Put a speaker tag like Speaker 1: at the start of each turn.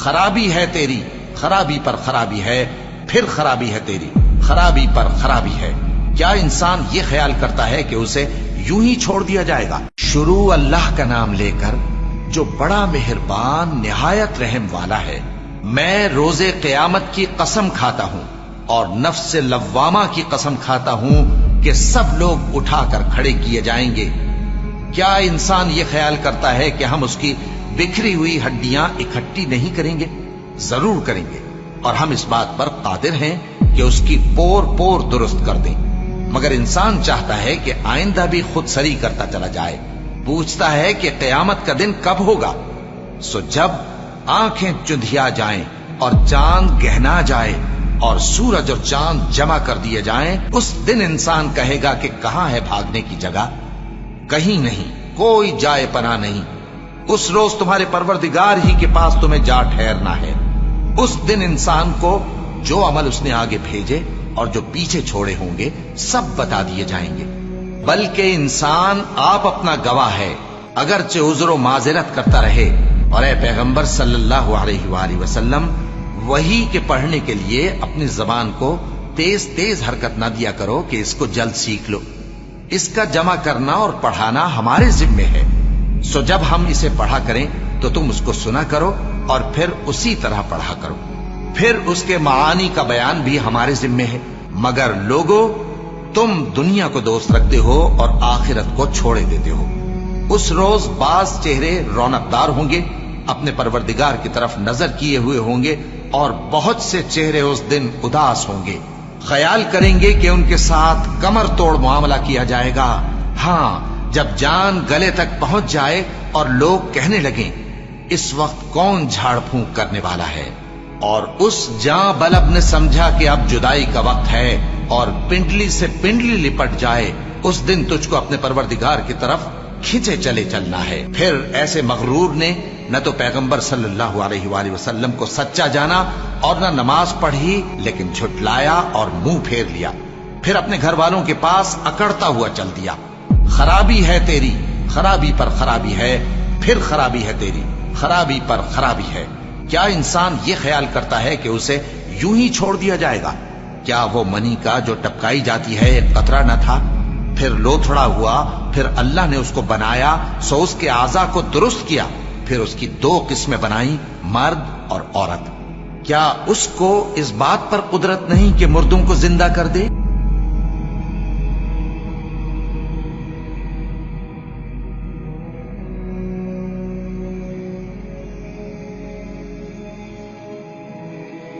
Speaker 1: خرابی ہے تیری، خرابی پر خرابی ہے، پھر خرابی ہے تیری، خرابی پر خرابی ہے۔ کیا انسان یہ خیال کرتا ہے کہ اسے یوں ہی چھوڑ دیا جائے گا؟ شروع اللہ کا نام لے کر جو بڑا مہربان نہایت رحم والا ہے۔ میں روز قیامت کی قسم کھاتا ہوں اور نفس لوامہ کی قسم کھاتا ہوں کہ سب لوگ اٹھا کر کھڑے کیے جائیں گے۔ کیا انسان یہ خیال کرتا ہے کہ ہم اس کی بکھری ہوئی ہڈیاں اکٹھی نہیں کریں گے؟ ضرور کریں گے، اور ہم اس بات پر قادر ہیں کہ اس کی پور پور درست کر دیں۔ مگر انسان چاہتا ہے کہ آئندہ بھی خود سری کرتا چلا جائے، پوچھتا ہے کہ قیامت کا دن کب ہوگا۔ سو جب آنکھیں چندھیا جائیں اور چاند گہنا جائے اور سورج اور چاند جمع کر دیے جائیں، اس دن انسان کہے گا کہ کہاں ہے بھاگنے کی جگہ؟ کہیں نہیں، کوئی جائے پناہ نہیں۔ اس روز تمہارے پروردگار ہی کے پاس تمہیں جا ٹھہرنا ہے۔ اس دن انسان کو جو عمل اس نے آگے بھیجے اور جو پیچھے چھوڑے ہوں گے سب بتا دیے جائیں گے۔ بلکہ انسان آپ اپنا گواہ ہے، اگرچہ عذر و معذرت کرتا رہے۔ اور اے پیغمبر صلی اللہ علیہ وآلہ وسلم، وحی کے پڑھنے کے لیے اپنی زبان کو تیز تیز حرکت نہ دیا کرو کہ اس کو جلد سیکھ لو۔ اس کا جمع کرنا اور پڑھانا ہمارے ذمے ہے۔ سو جب ہم اسے پڑھا کریں تو تم اس کو سنا کرو اور پھر اسی طرح پڑھا کرو۔ پھر اس کے معانی کا بیان بھی ہمارے ذمے ہے۔ مگر لوگو، تم دنیا کو دوست رکھتے ہو اور آخرت کو چھوڑے دیتے ہو۔ اس روز بعض چہرے رونق دار ہوں گے، اپنے پروردگار کی طرف نظر کیے ہوئے ہوں گے، اور بہت سے چہرے اس دن اداس ہوں گے، خیال کریں گے کہ ان کے ساتھ کمر توڑ معاملہ کیا جائے گا۔ ہاں، جب جان گلے تک پہنچ جائے اور لوگ کہنے لگیں اس وقت کون جھاڑ پھونک کرنے والا ہے، اور اس جاں بلب نے سمجھا کہ اب جدائی کا وقت ہے اور پنڈلی سے پنڈلی لپٹ جائے، اس دن تجھ کو اپنے پروردگار کی طرف کھینچے چلے چلنا ہے۔ پھر ایسے مغرور نے نہ تو پیغمبر صلی اللہ علیہ وآلہ وسلم کو سچا جانا اور نہ نماز پڑھی، لیکن جھٹلایا اور منہ پھیر لیا، پھر اپنے گھر والوں کے پاس اکڑتا ہوا چل دیا۔ خرابی ہے تیری، خرابی پر خرابی ہے، پھر خرابی ہے تیری، خرابی پر خرابی ہے۔ کیا انسان یہ خیال کرتا ہے کہ اسے یوں ہی چھوڑ دیا جائے گا؟ کیا وہ منی کا جو ٹپکائی جاتی ہے ایک قطرہ نہ تھا، پھر لوتھڑا ہوا، پھر اللہ نے اس کو بنایا، سو اس کے اعضاء کو درست کیا، پھر اس کی دو قسمیں بنائیں، مرد اور عورت۔ کیا اس کو اس بات پر قدرت نہیں کہ مردوں کو زندہ کر دے؟